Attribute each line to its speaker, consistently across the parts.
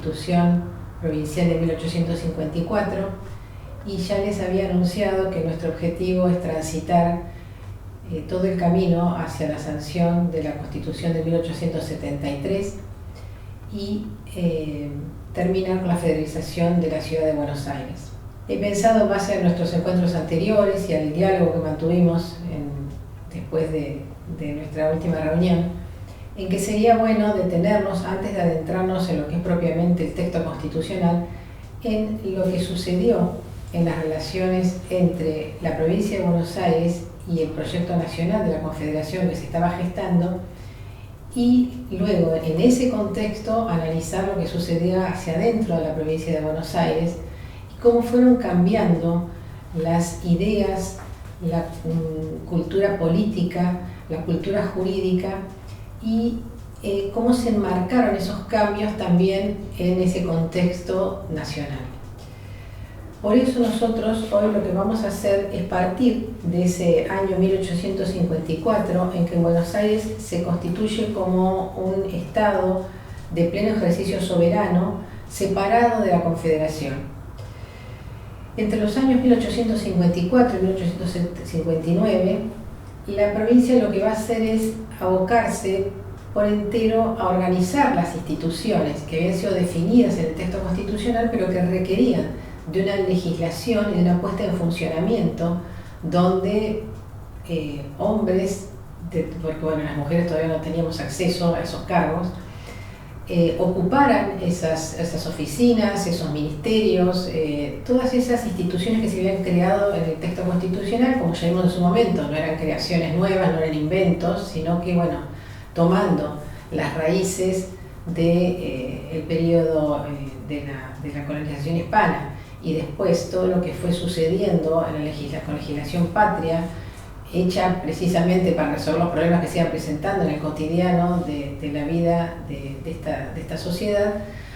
Speaker 1: Constitución Provincial de 1854 y ya les había anunciado que nuestro objetivo es transitar todo el camino hacia la sanción de la Constitución de 1873 y terminar con la federalización de la Ciudad de Buenos Aires. He pensado, en base a nuestros encuentros anteriores y al diálogo que mantuvimos después de nuestra última reunión, en que sería bueno detenernos antes de adentrarnos en lo que es propiamente el texto constitucional, en lo que sucedió en las relaciones entre la provincia de Buenos Aires y el proyecto nacional de la Confederación que se estaba gestando, y luego en ese contexto analizar lo que sucedía hacia adentro de la provincia de Buenos Aires y cómo fueron cambiando las ideas, la cultura política, la cultura jurídica y cómo se enmarcaron esos cambios también en ese contexto nacional. Por eso nosotros hoy lo que vamos a hacer es partir de ese año 1854 en que Buenos Aires se constituye como un estado de pleno ejercicio soberano separado de la Confederación. Entre los años 1854 y 1859, la provincia lo que va a hacer es abocarse por entero a organizar las instituciones que habían sido definidas en el texto constitucional, pero que requerían de una legislación y de una puesta en funcionamiento donde hombres, porque bueno, las mujeres todavía no teníamos acceso a esos cargos, ocuparan esas oficinas, esos ministerios, todas esas instituciones que se habían creado en el texto constitucional, como ya vimos en su momento, no eran creaciones nuevas, no eran inventos, sino que, bueno, tomando las raíces del periodo de la colonización hispana y después todo lo que fue sucediendo en con legislación patria, hecha precisamente para resolver los problemas que se iban presentando en el cotidiano de la vida de esta sociedad,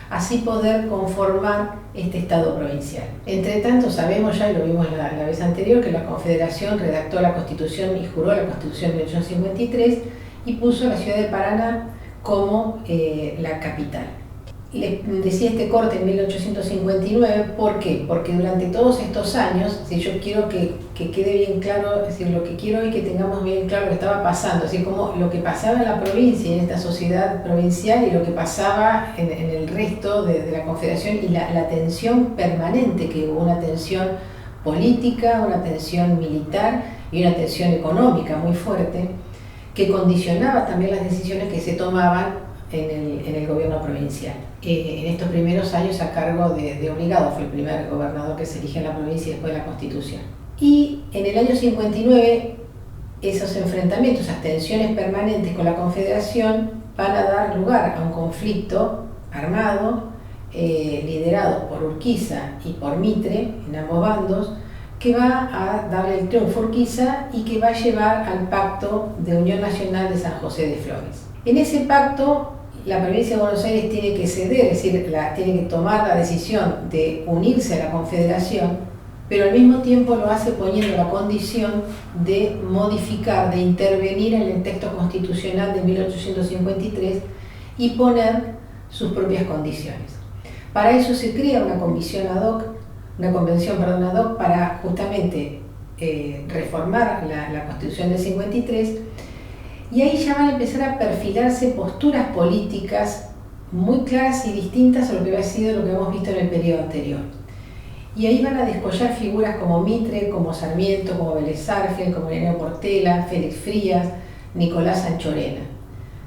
Speaker 1: así poder conformar este Estado provincial. Entre tanto, sabemos ya, y lo vimos la vez anterior, que la Confederación redactó la Constitución y juró la Constitución de 1853 y puso a la ciudad de Paraná como la capital. Les decía este corte en 1859, ¿por qué? Porque durante todos estos años, si yo quiero que quede bien claro, es decir, lo que quiero hoy que tengamos bien claro lo que estaba pasando, así como lo que pasaba en la provincia, en esta sociedad provincial, y lo que pasaba en el resto de la Confederación, y la tensión permanente que hubo, una tensión política, una tensión militar y una tensión económica muy fuerte, que condicionaba también las decisiones que se tomaban en el gobierno provincial. En estos primeros años a cargo de Obligado, fue el primer gobernador que se elige en la provincia después de la Constitución. Y en el año 59 esos enfrentamientos, esas tensiones permanentes con la Confederación van a dar lugar a un conflicto armado liderado por Urquiza y por Mitre en ambos bandos, que va a darle el triunfo a Urquiza y que va a llevar al Pacto de Unión Nacional de San José de Flores. En ese pacto la provincia de Buenos Aires tiene que ceder, es decir, tiene que tomar la decisión de unirse a la Confederación, pero al mismo tiempo lo hace poniendo la condición de modificar, de intervenir en el texto constitucional de 1853 y poner sus propias condiciones. Para eso se crea una convención ad hoc para justamente reformar la Constitución del 53, y ahí ya van a empezar a perfilarse posturas políticas muy claras y distintas a lo que había sido lo que hemos visto en el periodo anterior. Y ahí van a descollar figuras como Mitre, como Sarmiento, como Vélez Sarsfield, como Ireneo Portela, Félix Frías, Nicolás Anchorena.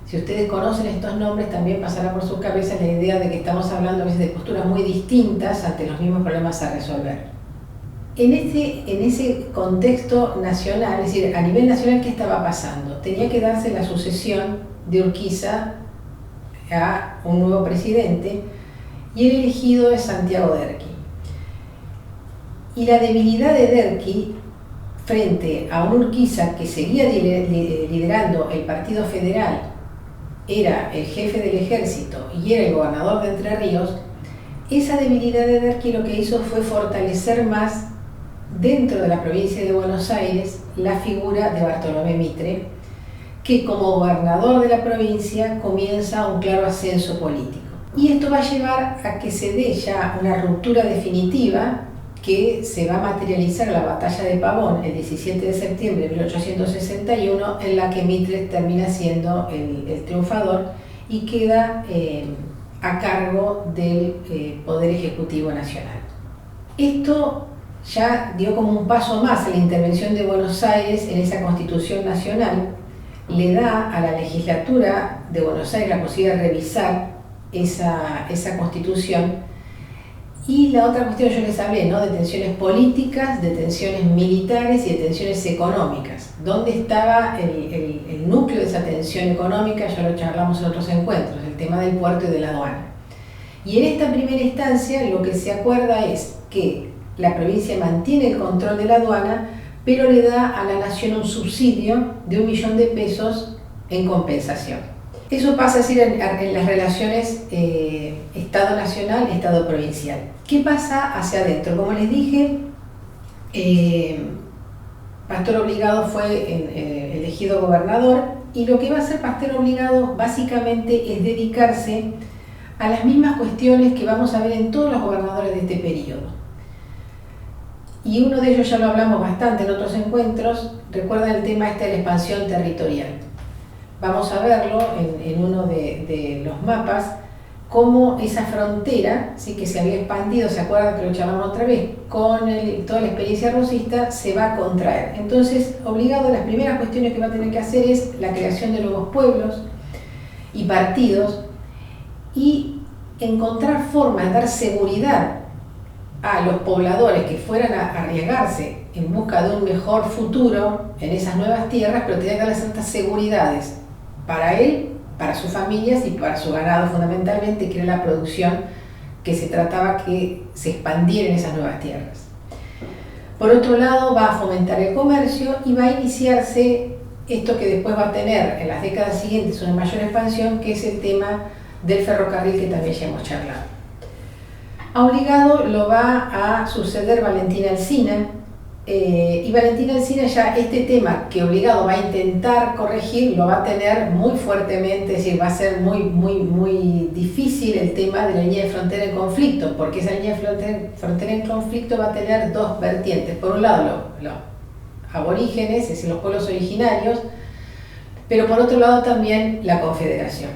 Speaker 1: Si ustedes conocen estos nombres, también pasará por sus cabezas la idea de que estamos hablando a veces de posturas muy distintas ante los mismos problemas a resolver. En ese contexto nacional, es decir, a nivel nacional, ¿qué estaba pasando? Tenía que darse la sucesión de Urquiza a un nuevo presidente y el elegido es Santiago Derqui. Y la debilidad de Derqui frente a un Urquiza que seguía liderando el Partido Federal, era el jefe del ejército y era el gobernador de Entre Ríos, esa debilidad de Derqui lo que hizo fue fortalecer más dentro de la provincia de Buenos Aires la figura de Bartolomé Mitre, que como gobernador de la provincia comienza un claro ascenso político. Y esto va a llevar a que se dé ya una ruptura definitiva que se va a materializar en la batalla de Pavón el 17 de septiembre de 1861, en la que Mitre termina siendo el triunfador y queda a cargo del Poder Ejecutivo Nacional. Esto ya dio como un paso más a la intervención de Buenos Aires en esa Constitución Nacional, le da a la legislatura de Buenos Aires la posibilidad de revisar esa Constitución. Y la otra cuestión yo les hablé, ¿no?, de tensiones políticas, de tensiones militares y de tensiones económicas. ¿Dónde estaba el núcleo de esa tensión económica? Ya lo charlamos en otros encuentros, el tema del puerto y de la aduana. Y en esta primera instancia lo que se acuerda es que la provincia mantiene el control de la aduana, pero le da a la nación un subsidio de 1 millón de pesos en compensación. Eso pasa a ser en las relaciones Estado nacional, Estado provincial. ¿Qué pasa hacia adentro? Como les dije, Pastor Obligado fue elegido gobernador, y lo que va a hacer Pastor Obligado básicamente es dedicarse a las mismas cuestiones que vamos a ver en todos los gobernadores de este periodo. Y uno de ellos ya lo hablamos bastante en otros encuentros. Recuerdan el tema de la expansión territorial. Vamos a verlo en uno de los mapas, cómo esa frontera, ¿sí?, que se había expandido, se acuerdan que lo charlamos otra vez, con toda la experiencia rosista, se va a contraer. Entonces, Obligado, las primeras cuestiones que va a tener que hacer es la creación de nuevos pueblos y partidos, y encontrar formas de dar seguridad a los pobladores que fueran a arriesgarse en busca de un mejor futuro en esas nuevas tierras, pero tenían que darles ciertas seguridades para él, para sus familias y para su ganado fundamentalmente, que era la producción que se trataba que se expandiera en esas nuevas tierras. Por otro lado, va a fomentar el comercio y va a iniciarse esto que después va a tener en las décadas siguientes una mayor expansión, que es el tema del ferrocarril, que también ya hemos charlado. A Obligado lo va a suceder Valentín Alsina, y Valentín Alsina ya este tema que Obligado va a intentar corregir lo va a tener muy fuertemente, es decir, va a ser muy difícil el tema de la línea de frontera en conflicto, porque esa línea de frontera en conflicto va a tener dos vertientes. Por un lado, los aborígenes, es decir, los pueblos originarios, pero por otro lado también la Confederación.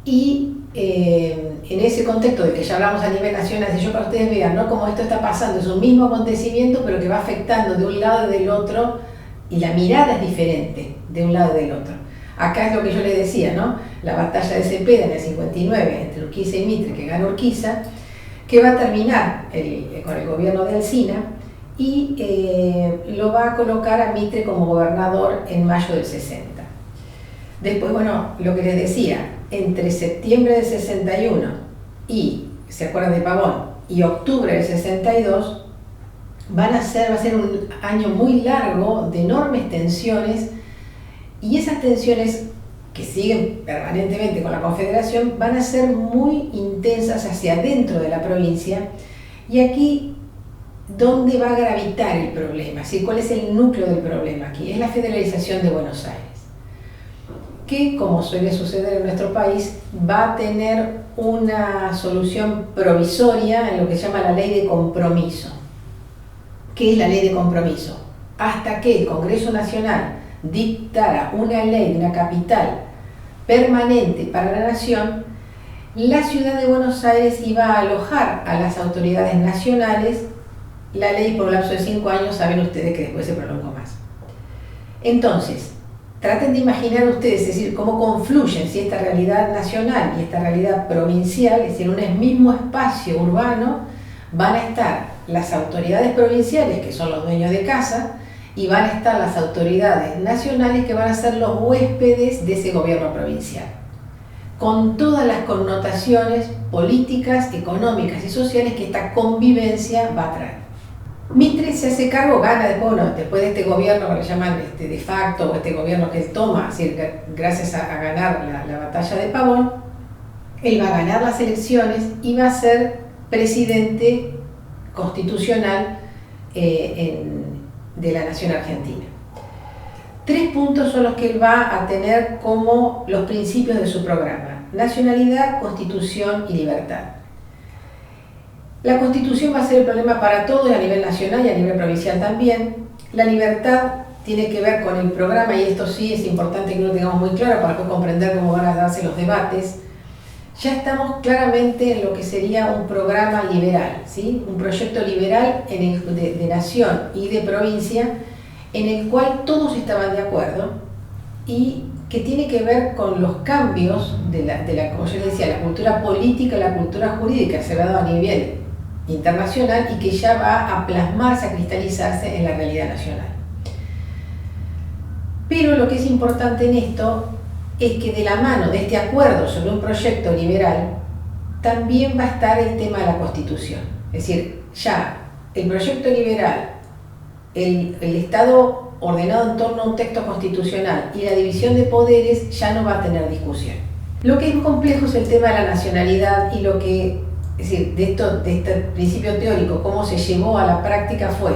Speaker 1: Y en ese contexto de que ya hablamos a nivel nacional, si yo para ustedes vean, ¿no?, cómo esto está pasando, es un mismo acontecimiento, pero que va afectando de un lado y del otro, y la mirada es diferente de un lado y del otro. Acá es lo que yo les decía, ¿no?, la batalla de Cepeda en el 59 entre Urquiza y Mitre, que gana Urquiza, que va a terminar con el gobierno de Alsina, y lo va a colocar a Mitre como gobernador en mayo del 60. Después, bueno, lo que les decía, entre septiembre del 61 y, ¿se acuerdan de Pavón?, y octubre del 62, va a ser un año muy largo de enormes tensiones, y esas tensiones que siguen permanentemente con la Confederación van a ser muy intensas hacia adentro de la provincia. Y aquí, ¿dónde va a gravitar el problema? ¿Sí? ¿Cuál es el núcleo del problema aquí? Es la federalización de Buenos Aires, que, como suele suceder en nuestro país, va a tener una solución provisoria en lo que se llama la ley de compromiso. ¿Qué es la ley de compromiso? Hasta que el Congreso Nacional dictara una ley de una capital permanente para la nación, la ciudad de Buenos Aires iba a alojar a las autoridades nacionales. La ley por un lapso de 5 años, saben ustedes que después se prolongó más. Entonces, traten de imaginar ustedes, es decir, cómo confluyen si esta realidad nacional y esta realidad provincial, es decir, en un mismo espacio urbano, van a estar las autoridades provinciales, que son los dueños de casa, y van a estar las autoridades nacionales, que van a ser los huéspedes de ese gobierno provincial, con todas las connotaciones políticas, económicas y sociales que esta convivencia va a traer. Mitre se hace cargo, gana después de este gobierno que le llaman de facto, o este gobierno que él toma, es decir, gracias a ganar la batalla de Pavón, él va a ganar las elecciones y va a ser presidente constitucional de la nación argentina. 3 puntos son los que él va a tener como los principios de su programa. nacionalidad, constitución y libertad. La constitución va a ser el problema para todos a nivel nacional y a nivel provincial también. La libertad tiene que ver con el programa, y esto sí es importante que lo tengamos muy claro para poder comprender cómo van a darse los debates. Ya estamos claramente en lo que sería un programa liberal, ¿sí? Un proyecto liberal de nación y de provincia en el cual todos estaban de acuerdo y que tiene que ver con los cambios como yo decía, la cultura política y la cultura jurídica, se ha dado a nivel internacional y que ya va a plasmarse, a cristalizarse en la realidad nacional. Pero lo que es importante en esto es que de la mano de este acuerdo sobre un proyecto liberal también va a estar el tema de la Constitución. Es decir, ya el proyecto liberal, el Estado ordenado en torno a un texto constitucional y la división de poderes ya no va a tener discusión. Lo que es complejo es el tema de la nacionalidad y lo que, es decir, de este principio teórico, cómo se llevó a la práctica fue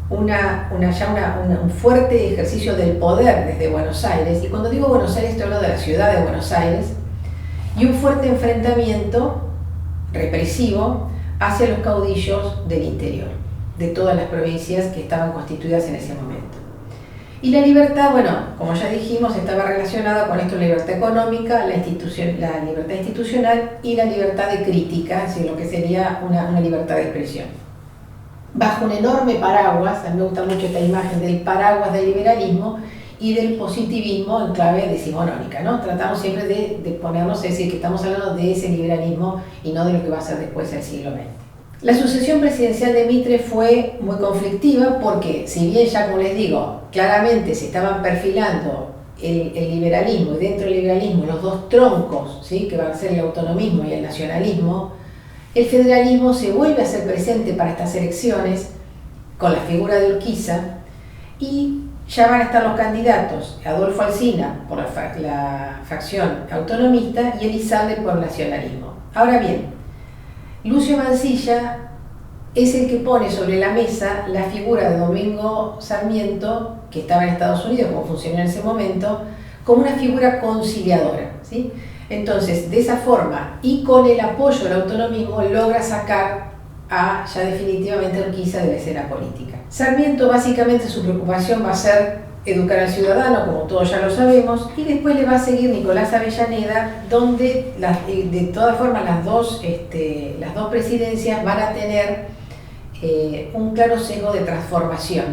Speaker 1: un fuerte ejercicio del poder desde Buenos Aires, y cuando digo Buenos Aires estoy hablando de la ciudad de Buenos Aires, y un fuerte enfrentamiento represivo hacia los caudillos del interior, de todas las provincias que estaban constituidas en ese momento. Y la libertad, bueno, como ya dijimos, estaba relacionada con esto: la libertad económica, la libertad institucional y la libertad de crítica, es decir, lo que sería una libertad de expresión. Bajo un enorme paraguas, a mí me gusta mucho esta imagen del paraguas del liberalismo y del positivismo en clave decimonónica, ¿no? Tratamos siempre de ponernos, es decir, que estamos hablando de ese liberalismo y no de lo que va a ser después el siglo XX. La sucesión presidencial de Mitre fue muy conflictiva porque, si bien ya, como les digo, claramente se estaban perfilando el liberalismo, y dentro del liberalismo los dos troncos, ¿sí?, que van a ser el autonomismo y el nacionalismo, el federalismo se vuelve a hacer presente para estas elecciones con la figura de Urquiza, y ya van a estar los candidatos: Adolfo Alsina por la facción autonomista y Elizalde por el nacionalismo. Ahora bien, Lucio Mansilla es el que pone sobre la mesa la figura de Domingo Sarmiento, que estaba en Estados Unidos como funcionario en ese momento, como una figura conciliadora, ¿sí? Entonces, de esa forma y con el apoyo del autonomismo, logra sacar ya definitivamente a Urquiza de la escena política. Sarmiento, básicamente, su preocupación va a ser educar al ciudadano, como todos ya lo sabemos, y después le va a seguir Nicolás Avellaneda, donde de todas formas las dos presidencias van a tener un claro sesgo de transformación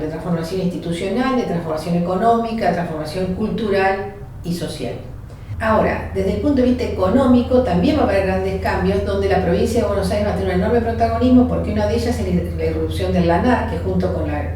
Speaker 1: institucional, de transformación económica, de transformación cultural y social. Ahora, desde el punto de vista económico también va a haber grandes cambios, donde la provincia de Buenos Aires va a tener un enorme protagonismo, porque una de ellas es la irrupción del lanar, que junto con la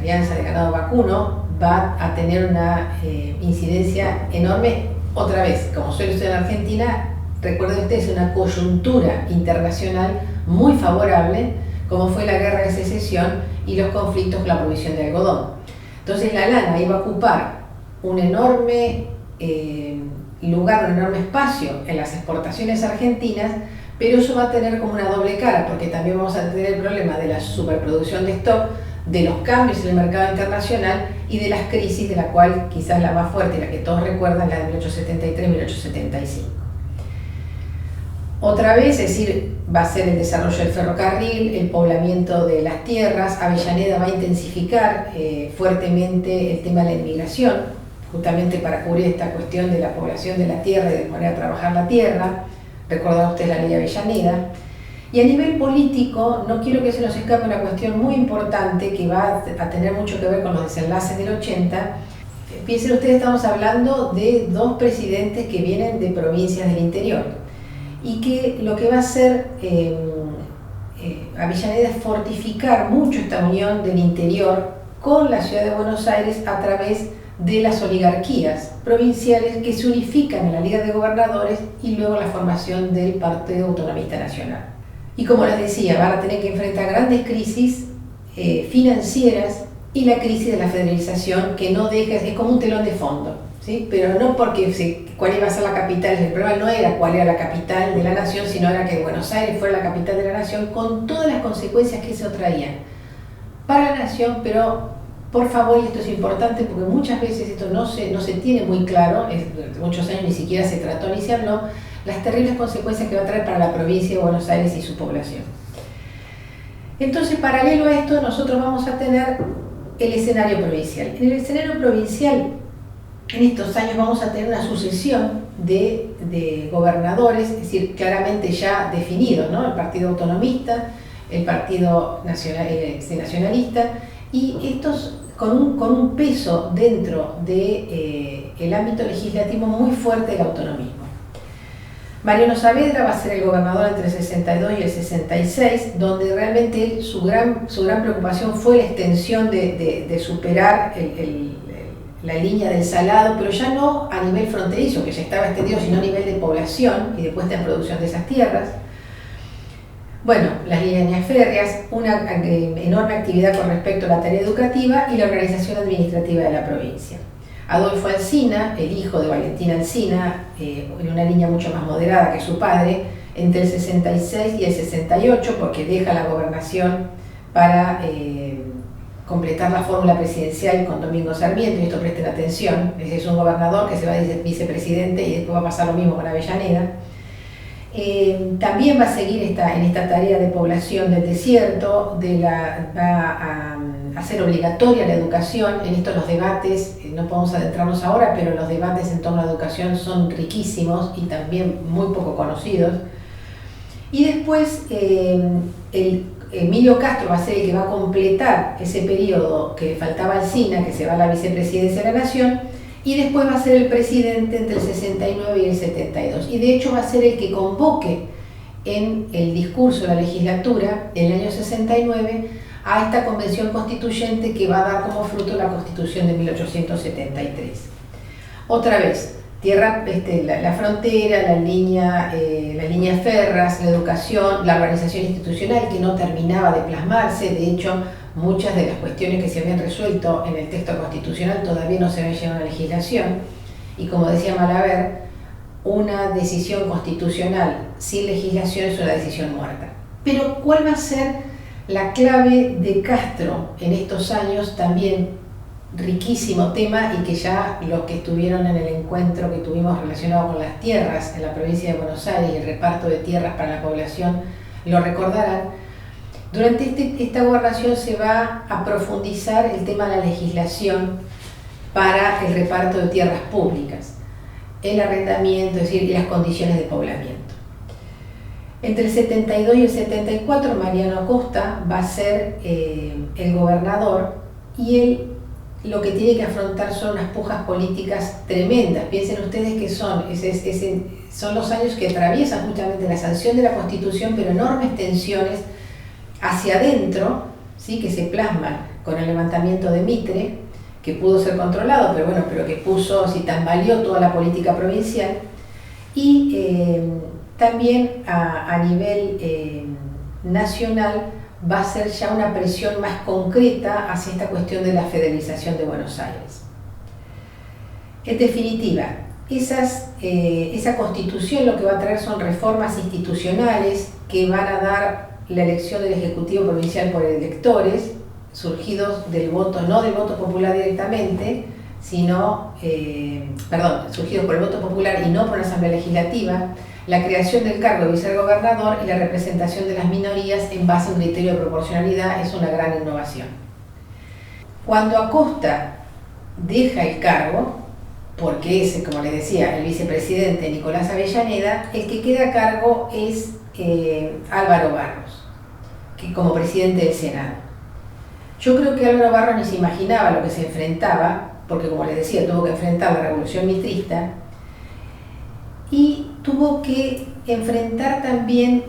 Speaker 1: crianza de ganado vacuno va a tener una incidencia enorme, otra vez, como suele ser en Argentina. Recuerden ustedes, una coyuntura internacional muy favorable, como fue la guerra de secesión y los conflictos con la provisión de algodón. Entonces la lana iba a ocupar un enorme lugar, un enorme espacio en las exportaciones argentinas, pero eso va a tener como una doble cara, porque también vamos a tener el problema de la superproducción de stock, de los cambios en el mercado internacional y de las crisis, de la cual quizás la más fuerte y la que todos recuerdan, la de 1873-1875. Otra vez, es decir, va a ser el desarrollo del ferrocarril, el poblamiento de las tierras. Avellaneda va a intensificar fuertemente el tema de la inmigración, justamente para cubrir esta cuestión de la población de la tierra y de poner a trabajar la tierra. Recordarán ustedes la ley Avellaneda. Y a nivel político, no quiero que se nos escape una cuestión muy importante que va a tener mucho que ver con los desenlaces del 80. Piensen ustedes, estamos hablando de dos presidentes que vienen de provincias del interior, y que lo que va a hacer Avellaneda es fortificar mucho esta unión del interior con la ciudad de Buenos Aires a través de las oligarquías provinciales que se unifican en la Liga de Gobernadores y luego la formación del Partido Autonomista Nacional. Y como les decía, van a tener que enfrentar grandes crisis financieras y la crisis de la federalización, que no deja, es como un telón de fondo, ¿sí? Pero no porque cuál iba a ser la capital, el problema no era cuál era la capital de la nación, sino era que Buenos Aires fuera la capital de la nación, con todas las consecuencias que eso traía para la nación, pero por favor, y esto es importante porque muchas veces esto no se tiene muy claro, durante muchos años ni siquiera se trató ni se habló, las terribles consecuencias que va a traer para la provincia de Buenos Aires y su población. Entonces, paralelo a esto, nosotros vamos a tener el escenario provincial. En el escenario provincial, en estos años vamos a tener una sucesión de gobernadores, es decir, claramente ya definidos, ¿no? El Partido Autonomista, el Partido Nacionalista, y estos con un peso dentro del ámbito legislativo muy fuerte del autonomismo. Mariano Saavedra va a ser el gobernador entre el 62 y el 66, donde realmente su gran preocupación fue la extensión de superar la línea del Salado, pero ya no a nivel fronterizo, que ya estaba extendido, sino a nivel de población y de puesta en producción de esas tierras. Bueno, las líneas férreas, una enorme actividad con respecto a la tarea educativa y la organización administrativa de la provincia. Adolfo Alsina, el hijo de Valentín Alsina, en una línea mucho más moderada que su padre, entre el 66 y el 68, porque deja la gobernación para completar la fórmula presidencial con Domingo Sarmiento, y esto presten atención, es un gobernador que se va a vicepresidente y después va a pasar lo mismo con Avellaneda. También va a seguir en esta tarea de población del desierto, va a hacer obligatoria la educación. En esto los debates, no podemos adentrarnos ahora, pero los debates en torno a la educación son riquísimos y también muy poco conocidos. Y después Emilio Castro va a ser el que va a completar ese periodo que faltaba al Alsina, que se va a la vicepresidencia de la Nación, y después va a ser el presidente entre el 69 y el 72. Y de hecho va a ser el que convoque en el discurso de la legislatura, en el año 69, a esta convención constituyente que va a dar como fruto la Constitución de 1873. Otra vez, la frontera, las líneas férreas, la educación, la organización institucional que no terminaba de plasmarse. De hecho, muchas de las cuestiones que se habían resuelto en el texto constitucional todavía no se habían llevado a la legislación. Y como decía Malaver, una decisión constitucional sin legislación es una decisión muerta. Pero ¿cuál va a ser la clave de Castro en estos años? También riquísimo tema, y que ya los que estuvieron en el encuentro que tuvimos relacionado con las tierras en la provincia de Buenos Aires y el reparto de tierras para la población lo recordarán. Durante esta gobernación se va a profundizar el tema de la legislación para el reparto de tierras públicas, el arrendamiento, es decir, y las condiciones de poblamiento. Entre el 72 y el 74, Mariano Acosta va a ser el gobernador, y él lo que tiene que afrontar son unas pujas políticas tremendas. Piensen ustedes que son los años que atraviesan justamente la sanción de la Constitución, pero enormes tensiones hacia adentro, ¿sí?, que se plasman con el levantamiento de Mitre, que pudo ser controlado, pero que tambaleó toda la política provincial, y también a nivel nacional va a ser ya una presión más concreta hacia esta cuestión de la federalización de Buenos Aires. En definitiva, esa constitución lo que va a traer son reformas institucionales que van a dar la elección del Ejecutivo Provincial por electores, surgidos del voto, no del voto popular directamente, surgidos por el voto popular y no por la Asamblea Legislativa, la creación del cargo de vicegobernador y la representación de las minorías en base a un criterio de proporcionalidad es una gran innovación. Cuando Acosta deja el cargo, porque es, como les decía, el vicepresidente Nicolás Avellaneda, el que queda a cargo es Álvaro Barros, que como presidente del Senado. Yo creo que Álvaro Barros ni se imaginaba lo que se enfrentaba, porque como les decía, tuvo que enfrentar la revolución mitrista y tuvo que enfrentar también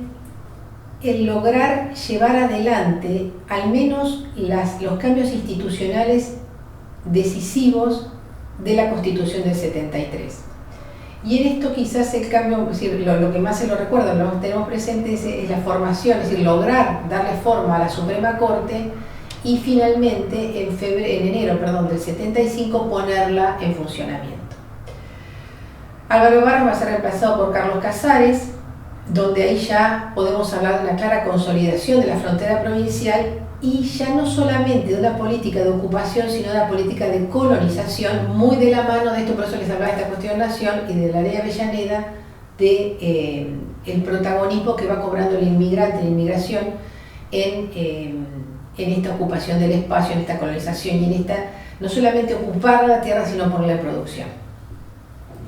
Speaker 1: el lograr llevar adelante al menos los cambios institucionales decisivos de la Constitución del 73. Y en esto quizás el cambio, es decir, lo que más se lo recuerda, lo que tenemos presente es la formación, es decir, lograr darle forma a la Suprema Corte y finalmente en enero del 75 ponerla en funcionamiento. Álvaro Barros va a ser reemplazado por Carlos Casares, donde ahí ya podemos hablar de una clara consolidación de la frontera provincial y ya no solamente de una política de ocupación, sino de una política de colonización, muy de la mano de esto, por eso les hablaba de esta cuestión nación y de la ley Avellaneda, de el protagonismo que va cobrando el inmigrante, la inmigración, en esta ocupación del espacio, en esta colonización y en esta, no solamente ocupar la tierra, sino ponerla en producción.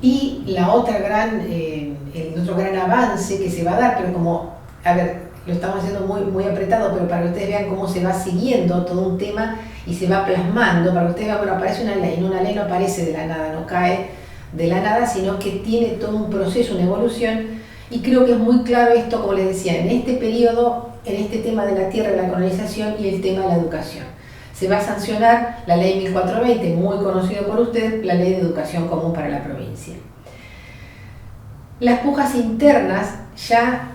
Speaker 1: Y la otra el otro gran avance que se va a dar, pero como, a ver, lo estamos haciendo muy apretado, pero para que ustedes vean cómo se va siguiendo todo un tema y se va plasmando, para que ustedes vean, bueno, aparece una ley no aparece de la nada, no cae de la nada, sino que tiene todo un proceso, una evolución, y creo que es muy claro esto, como les decía, en este periodo, en este tema de la tierra, de la colonización y el tema de la educación. Se va a sancionar la ley 1420, muy conocido por ustedes, la ley de educación común para la provincia. Las pujas internas ya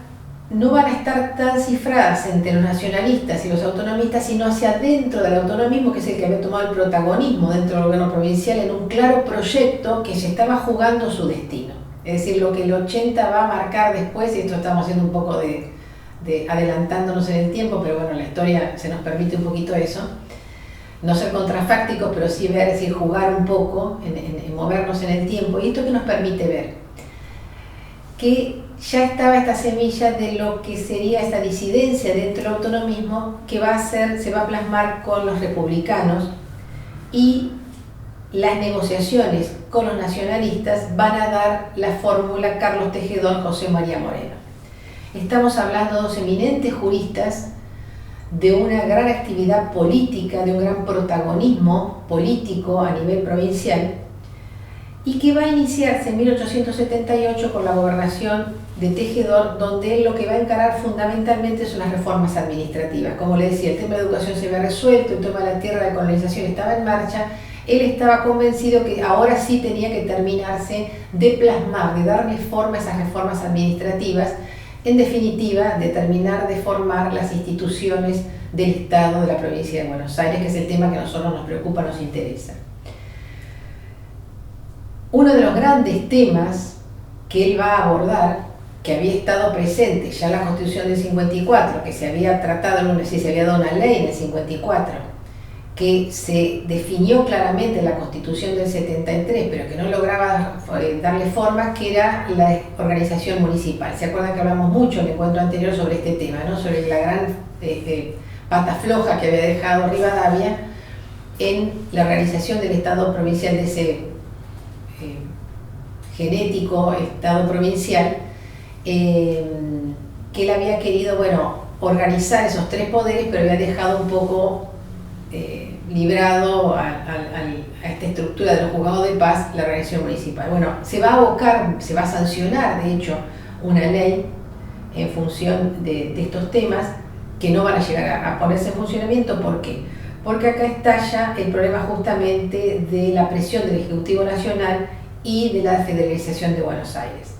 Speaker 1: no van a estar tan cifradas entre los nacionalistas y los autonomistas, sino hacia dentro del autonomismo, que es el que había tomado el protagonismo dentro del gobierno provincial en un claro proyecto que se estaba jugando su destino. Es decir, lo que el 80 va a marcar después, y esto estamos haciendo un poco de adelantándonos en el tiempo, pero bueno, la historia se nos permite un poquito eso. No ser contrafácticos, pero sí ver, es decir, jugar un poco, en movernos en el tiempo. ¿Y esto qué nos permite ver? Que ya estaba esta semilla de lo que sería esta disidencia dentro del autonomismo que se va a plasmar con los republicanos, y las negociaciones con los nacionalistas van a dar la fórmula Carlos Tejedor, José María Moreno. Estamos hablando de dos eminentes juristas, de una gran actividad política, de un gran protagonismo político a nivel provincial, y que va a iniciarse en 1878 con la gobernación de Tejedor, donde él lo que va a encarar fundamentalmente son las reformas administrativas. Como le decía, el tema de educación se había resuelto, el tema de la tierra, de colonización estaba en marcha. Él estaba convencido que ahora sí tenía que terminarse de plasmar, de darle forma a esas reformas administrativas, en definitiva, de terminar de formar las instituciones del Estado de la provincia de Buenos Aires, que es el tema que a nosotros nos preocupa, nos interesa. Uno de los grandes temas que él va a abordar, que había estado presente ya en la Constitución del 54, que se había tratado, se había dado una ley en el 54, que se definió claramente en la Constitución del 73, pero que no lograba darle forma, que era la organización municipal. ¿Se acuerdan que hablamos mucho en el encuentro anterior sobre este tema, ¿no? Sobre la gran pata floja que había dejado Rivadavia en la organización del Estado provincial, de ese genético Estado provincial, que él había querido, bueno, organizar esos tres poderes, pero había dejado un poco librado a esta estructura de los juzgados de paz, la organización municipal. Bueno, se va a abocar, se va a sancionar, de hecho, una ley en función de estos temas que no van a llegar a ponerse en funcionamiento. ¿Por qué? Porque acá estalla el problema justamente de la presión del Ejecutivo Nacional y de la federalización de Buenos Aires.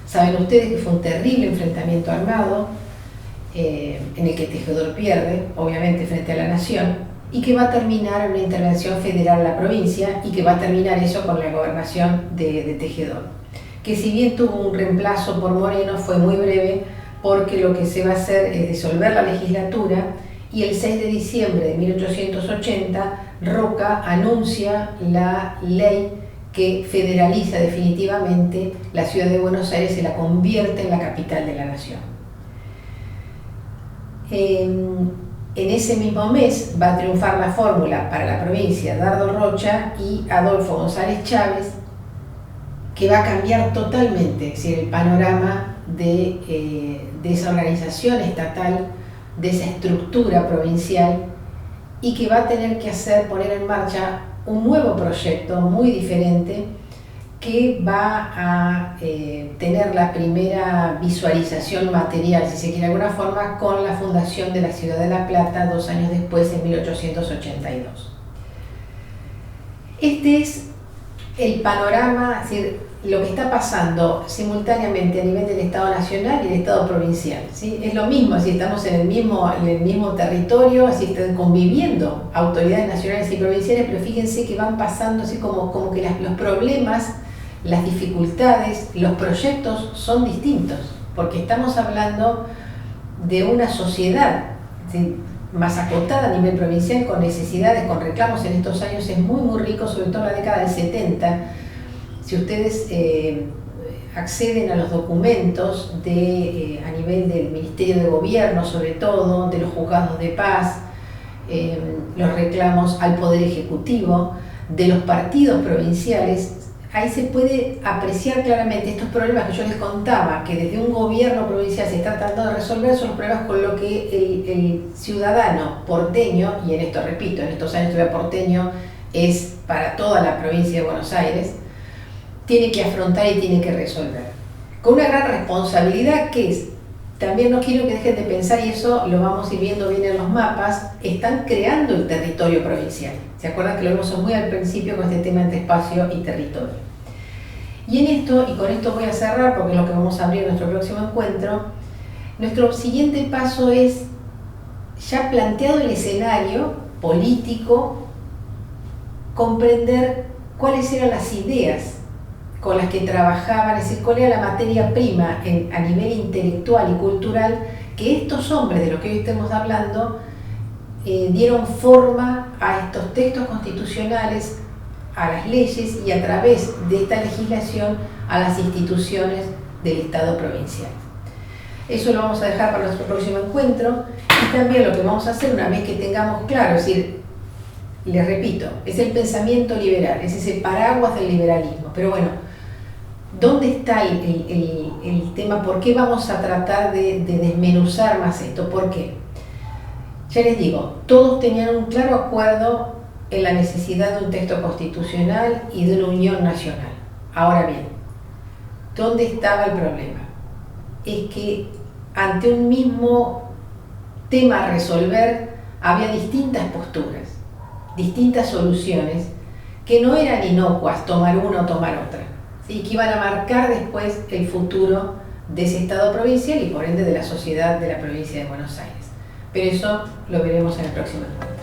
Speaker 1: Saben ustedes que fue un terrible enfrentamiento armado en el que Tejedor pierde, obviamente frente a la nación, y que va a terminar en una intervención federal en la provincia, y que va a terminar eso con la gobernación de Tejedor, que si bien tuvo un reemplazo por Moreno, fue muy breve, porque lo que se va a hacer es disolver la legislatura, y el 6 de diciembre de 1880 Roca anuncia la ley que federaliza definitivamente la ciudad de Buenos Aires y la convierte en la capital de la nación. En ese mismo mes va a triunfar la fórmula para la provincia Dardo Rocha y Adolfo González Chávez, que va a cambiar totalmente, es decir, el panorama de esa organización estatal, de esa estructura provincial, y que va a tener que poner en marcha un nuevo proyecto muy diferente, que va a tener la primera visualización material, si se quiere de alguna forma, con la fundación de la ciudad de La Plata 2 años después, en 1882. Este es el panorama, es decir, lo que está pasando simultáneamente a nivel del Estado Nacional y del Estado Provincial, ¿sí? Es lo mismo, si estamos en el mismo territorio, así están conviviendo autoridades nacionales y provinciales, pero fíjense que van pasando así como que los problemas, las dificultades, los proyectos son distintos. porque estamos hablando de una sociedad, ¿sí?, más acotada a nivel provincial, con necesidades, con reclamos en estos años. Es muy rico, sobre todo en la década del 70. Si ustedes acceden a los documentos a nivel del Ministerio de Gobierno, sobre todo, de los juzgados de paz, los reclamos al Poder Ejecutivo, de los partidos provinciales, ahí se puede apreciar claramente estos problemas que yo les contaba, que desde un gobierno provincial se está tratando de resolver. Son los problemas con lo que el ciudadano porteño, y en esto repito, en estos años todavía porteño es para toda la provincia de Buenos Aires, tiene que afrontar y tiene que resolver. Con una gran responsabilidad, que es, también no quiero que dejen de pensar, y eso lo vamos a ir viendo bien en los mapas, están creando el territorio provincial. ¿Se acuerdan que lo vimos muy al principio con este tema entre espacio y territorio? Y en esto, y con esto voy a cerrar porque es lo que vamos a abrir en nuestro próximo encuentro, nuestro siguiente paso es, ya planteado el escenario político, comprender cuáles eran las ideas con las que trabajaban, es decir, cuál era la materia prima a nivel intelectual y cultural que estos hombres de los que hoy estamos hablando dieron forma a estos textos constitucionales, a las leyes, y a través de esta legislación a las instituciones del Estado provincial. Eso lo vamos a dejar para nuestro próximo encuentro, y también lo que vamos a hacer una vez que tengamos claro, es decir, les repito, es el pensamiento liberal, es ese paraguas del liberalismo, pero bueno, ¿dónde está el tema? ¿Por qué vamos a tratar de desmenuzar más esto? ¿Por qué? Ya les digo, todos tenían un claro acuerdo en la necesidad de un texto constitucional y de una unión nacional. Ahora bien, ¿dónde estaba el problema? Es que ante un mismo tema a resolver había distintas posturas, distintas soluciones, que no eran inocuas tomar una o tomar otra, ¿sí?, que iban a marcar después el futuro de ese Estado provincial y por ende de la sociedad de la provincia de Buenos Aires. Pero eso lo veremos en el próximo encuentro.